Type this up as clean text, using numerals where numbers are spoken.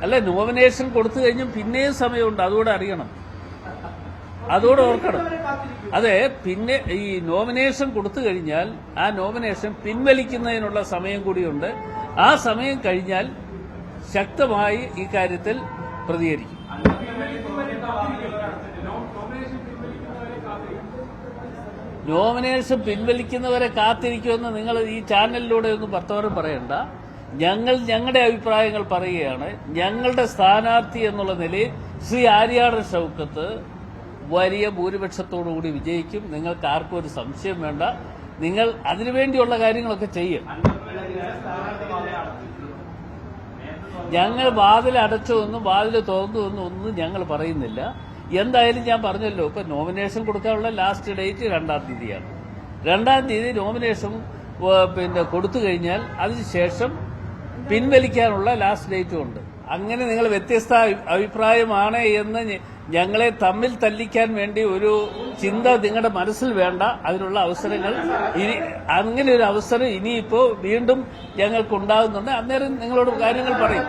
അല്ല, നോമിനേഷൻ കൊടുത്തു കഴിഞ്ഞും പിന്നെയും സമയമുണ്ട്. അതുകൂടെ അറിയണം, അതുകൂടെ ഓർക്കണം. അതെ, പിന്നെ ഈ നോമിനേഷൻ കൊടുത്തു കഴിഞ്ഞാൽ ആ നോമിനേഷൻ പിൻവലിക്കുന്നതിനുള്ള സമയം കൂടിയുണ്ട്. ആ സമയം കഴിഞ്ഞാൽ ശക്തമായി ഈ കാര്യത്തിൽ പ്രതികരിക്കും. നോമിനേഷൻ പിൻവലിക്കുന്നവരെ കാത്തിരിക്കുമെന്ന് നിങ്ങൾ ഈ ചാനലിലൂടെ ഒന്നും വർത്തമാനം പറയണ്ട. ഞങ്ങൾ ഞങ്ങളുടെ അഭിപ്രായങ്ങൾ പറയുകയാണ്. ഞങ്ങളുടെ സ്ഥാനാർത്ഥി എന്നുള്ള നിലയിൽ ശ്രീ ആര്യാടൻ ഷൗക്കത്ത് വലിയ ഭൂരിപക്ഷത്തോടുകൂടി വിജയിക്കും. നിങ്ങൾക്ക് ആർക്കും ഒരു സംശയം വേണ്ട. നിങ്ങൾ അതിനുവേണ്ടിയുള്ള കാര്യങ്ങളൊക്കെ ചെയ്യും. ഞങ്ങൾ വാതിൽ അടച്ചൊന്നും വാതിൽ തുറന്നുവെന്നും ഒന്നും ഞങ്ങൾ പറയുന്നില്ല. എന്തായാലും ഞാൻ പറഞ്ഞല്ലോ, ഇപ്പൊ നോമിനേഷൻ കൊടുക്കാനുള്ള ലാസ്റ്റ് ഡേറ്റ് 2-ാം തീയതിയാണ്. 2-ാം തീയതി നോമിനേഷൻ കൊടുത്തു കഴിഞ്ഞാൽ അതിനുശേഷം പിൻവലിക്കാനുള്ള ലാസ്റ്റ് ഡേറ്റും ഉണ്ട്. അങ്ങനെ നിങ്ങൾ വ്യത്യസ്ത അഭിപ്രായമാണ് എന്ന് ഞങ്ങളെ തമ്മിൽ തല്ലിക്കാൻ വേണ്ടി ഒരു ചിന്ത നിങ്ങളുടെ മനസ്സിൽ വേണ്ട. അതിനുള്ള അവസരങ്ങൾ ഇനി അങ്ങനെ ഒരു അവസരം ഇനിയിപ്പോ വീണ്ടും ഞങ്ങൾക്കുണ്ടാകുന്നുണ്ട്. അന്നേരം നിങ്ങളോട് കാര്യങ്ങൾ പറയും.